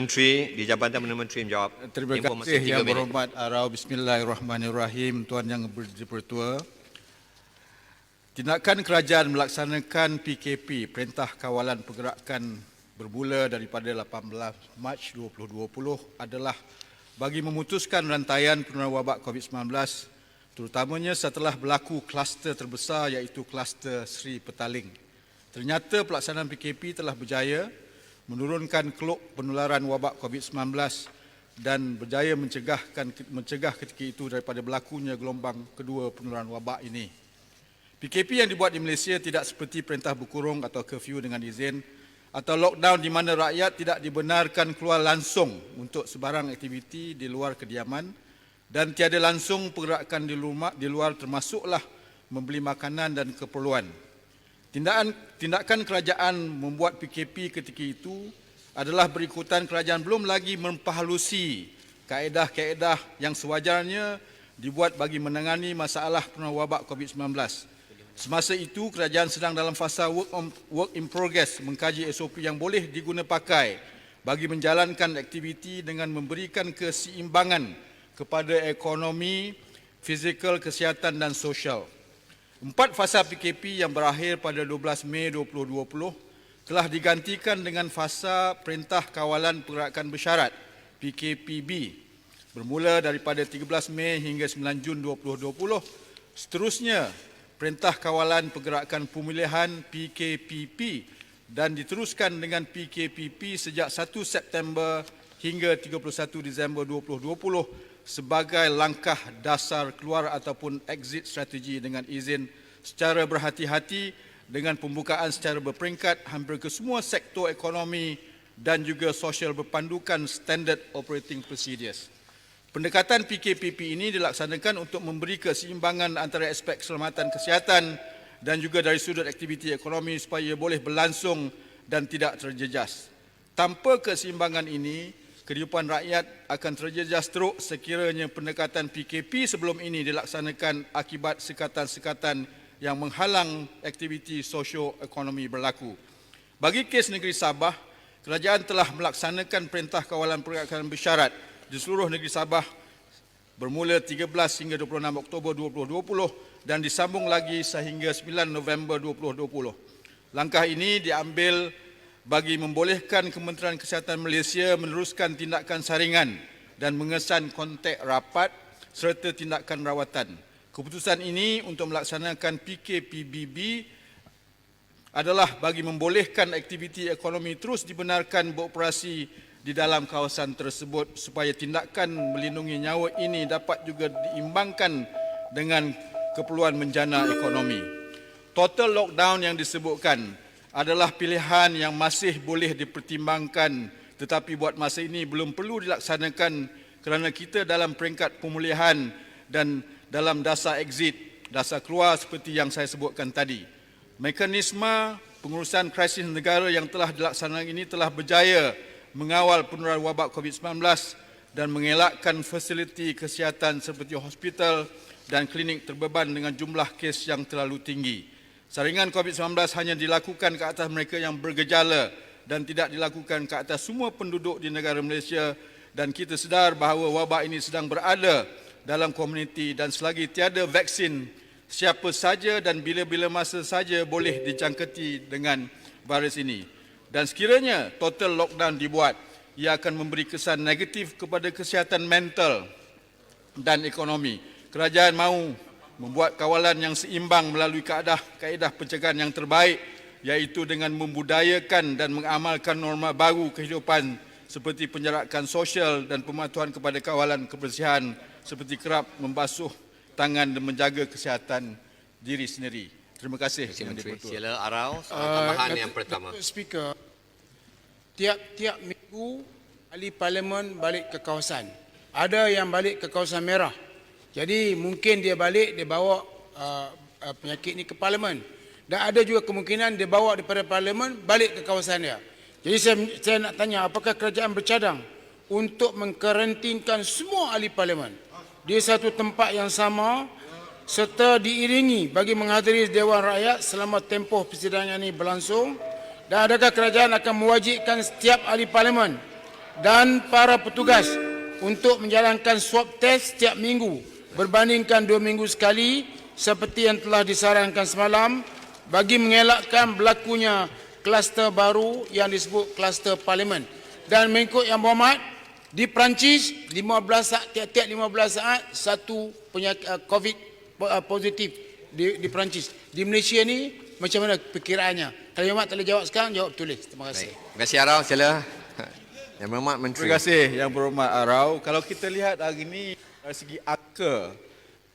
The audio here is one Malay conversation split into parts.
Menteri di Jabatan Perdana Menteri menjawab. Terima kasih Yang Berhormat Arau. Bismillahirrahmanirrahim. Tuan Yang Bertua, tindakan kerajaan melaksanakan PKP, Perintah Kawalan Pergerakan, bermula daripada 18 Mac 2020 adalah bagi memutuskan rantaian penularan wabak COVID-19, terutamanya setelah berlaku kluster terbesar iaitu kluster Seri Petaling. Ternyata pelaksanaan PKP telah berjaya menurunkan keluk penularan wabak COVID-19 dan berjaya mencegah ketika itu daripada berlakunya gelombang kedua penularan wabak ini. PKP yang dibuat di Malaysia tidak seperti perintah berkurung atau curfew dengan izin atau lockdown di mana rakyat tidak dibenarkan keluar langsung untuk sebarang aktiviti di luar kediaman dan tiada langsung pergerakan di luar termasuklah membeli makanan dan keperluan. Tindakan kerajaan membuat PKP ketika itu adalah berikutan kerajaan belum lagi memperhalusi kaedah-kaedah yang sewajarnya dibuat bagi menangani masalah penularan wabak COVID-19. Semasa itu, kerajaan sedang dalam fasa work in progress mengkaji SOP yang boleh diguna pakai bagi menjalankan aktiviti dengan memberikan keseimbangan kepada ekonomi, fizikal, kesihatan dan sosial. 4 fasa PKP yang berakhir pada 12 Mei 2020 telah digantikan dengan fasa Perintah Kawalan Pergerakan Bersyarat PKPB bermula daripada 13 Mei hingga 9 Jun 2020. Seterusnya Perintah Kawalan Pergerakan Pemulihan PKPP dan diteruskan dengan PKPP sejak 1 September hingga 31 Disember 2020 sebagai langkah dasar keluar ataupun exit strategi dengan izin secara berhati-hati dengan pembukaan secara berperingkat hampir ke semua sektor ekonomi dan juga sosial berpandukan Standard Operating Procedures. Pendekatan PKPP ini dilaksanakan untuk memberi keseimbangan antara aspek keselamatan kesihatan dan juga dari sudut aktiviti ekonomi supaya boleh berlangsung dan tidak terjejas. Tanpa keseimbangan ini, kehidupan rakyat akan terjejas teruk sekiranya pendekatan PKP sebelum ini dilaksanakan akibat sekatan-sekatan yang menghalang aktiviti sosio-ekonomi berlaku. Bagi kes negeri Sabah, kerajaan telah melaksanakan Perintah Kawalan Pergerakan Bersyarat di seluruh negeri Sabah bermula 13 hingga 26 Oktober 2020 dan disambung lagi sehingga 9 November 2020. Langkah ini diambil bagi membolehkan Kementerian Kesihatan Malaysia meneruskan tindakan saringan dan mengesan kontak rapat serta tindakan rawatan. Keputusan ini untuk melaksanakan PKPBB adalah bagi membolehkan aktiviti ekonomi terus dibenarkan beroperasi di dalam kawasan tersebut supaya tindakan melindungi nyawa ini dapat juga diimbangkan dengan keperluan menjana ekonomi. Total lockdown yang disebutkan adalah pilihan yang masih boleh dipertimbangkan tetapi buat masa ini belum perlu dilaksanakan kerana kita dalam peringkat pemulihan dan dalam dasar exit, dasar keluar seperti yang saya sebutkan tadi. Mekanisme pengurusan krisis negara yang telah dilaksanakan ini telah berjaya mengawal penularan wabak COVID-19 dan mengelakkan fasiliti kesihatan seperti hospital dan klinik terbeban dengan jumlah kes yang terlalu tinggi. Saringan COVID-19 hanya dilakukan ke atas mereka yang bergejala dan tidak dilakukan ke atas semua penduduk di negara Malaysia dan kita sedar bahawa wabak ini sedang berada dalam komuniti dan selagi tiada vaksin, siapa saja dan bila-bila masa saja boleh dijangkiti dengan virus ini. Dan sekiranya total lockdown dibuat, ia akan memberi kesan negatif kepada kesihatan mental dan ekonomi. Kerajaan mahu membuat kawalan yang seimbang melalui kaedah pencegahan yang terbaik iaitu dengan membudayakan dan mengamalkan norma baru kehidupan seperti penjarakan sosial dan pematuhan kepada kawalan kebersihan seperti kerap membasuh tangan dan menjaga kesihatan diri sendiri. Terima kasih. Terima kasih, Menteri. Sila Arau, tambahan yang pertama. Speaker, tiap-tiap minggu ahli parlimen balik ke kawasan. Ada yang balik ke kawasan merah. Jadi mungkin dia balik, dia bawa penyakit ini ke parlimen. Dan ada juga kemungkinan dia bawa daripada parlimen balik ke kawasan dia. Jadi saya nak tanya, apakah kerajaan bercadang untuk mengkarantinkan semua ahli parlimen di satu tempat yang sama serta diiringi bagi menghadiri Dewan Rakyat selama tempoh persidangan ini berlangsung? Dan adakah kerajaan akan mewajibkan setiap ahli parlimen dan para petugas untuk menjalankan swab test setiap minggu berbandingkan 2 minggu sekali seperti yang telah disarankan semalam bagi mengelakkan berlakunya kluster baru yang disebut kluster parlimen. Dan mengikut Yang Berhormat, di Perancis 15 saat, tiap-tiap 15 saat satu COVID positif di Perancis. Di Malaysia ni macam mana perkiraannya? Kalau Yang Berhormat tak boleh jawab sekarang, jawab tulis. Terima kasih. Terima kasih Arau, sila. Yang Berhormat Menteri. Terima kasih Yang Berhormat Arau. Kalau kita lihat hari ini dari segi angka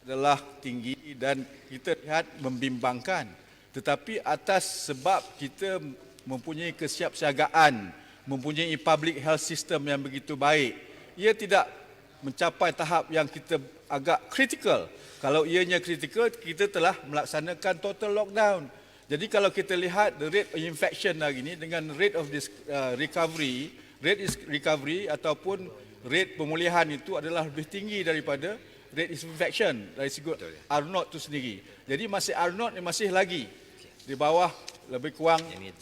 adalah tinggi dan kita lihat membimbangkan. Tetapi atas sebab kita mempunyai kesiapsiagaan, mempunyai public health system yang begitu baik, ia tidak mencapai tahap yang kita agak kritikal. Kalau ianya kritikal, kita telah melaksanakan total lockdown. Jadi kalau kita lihat the rate of infection hari ini dengan rate of recovery ataupun rate pemulihan itu adalah lebih tinggi daripada rate infection dari segi R0 itu sendiri. Jadi masih R0 masih lagi di bawah lebih kurang 1.0.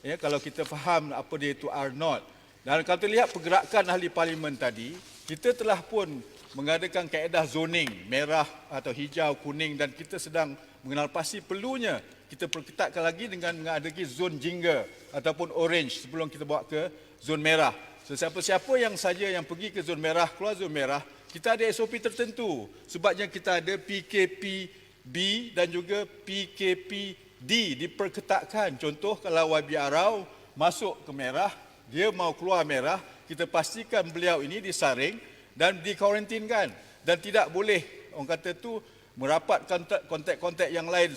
Ya, kalau kita faham apa dia itu R0. Dan kalau kita lihat pergerakan ahli parlimen tadi, kita telah pun mengadakan kaedah zoning, merah atau hijau, kuning, dan kita sedang mengenal pasti perlunya kita perketatkan lagi dengan mengadakan zon jingga ataupun orange sebelum kita bawa ke zon merah. So, siapa-siapa yang saja yang pergi ke zon merah, keluar zon merah, kita ada SOP tertentu. Sebabnya kita ada PKPB dan juga PKPD diperketatkan. Contoh kalau YB Arau masuk ke merah, dia mau keluar merah, kita pastikan beliau ini disaring dan dikarantinkan. Dan tidak boleh, orang kata tu, merapat kontak-kontak yang lain.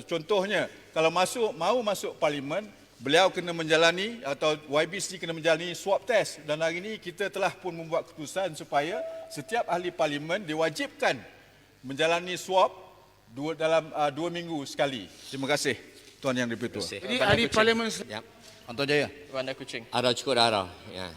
Contohnya, kalau mau masuk parlimen, beliau kena menjalani atau YBC kena menjalani swab test. Dan hari ini kita telah pun membuat keputusan supaya setiap ahli parlimen diwajibkan menjalani swab dalam 2 minggu sekali. Terima kasih Tuan Yang Dipertua. Jadi ahli parlimen Ya. Anton Jaya. Bandar Kuching. Arau cukup dah Arau. Ya.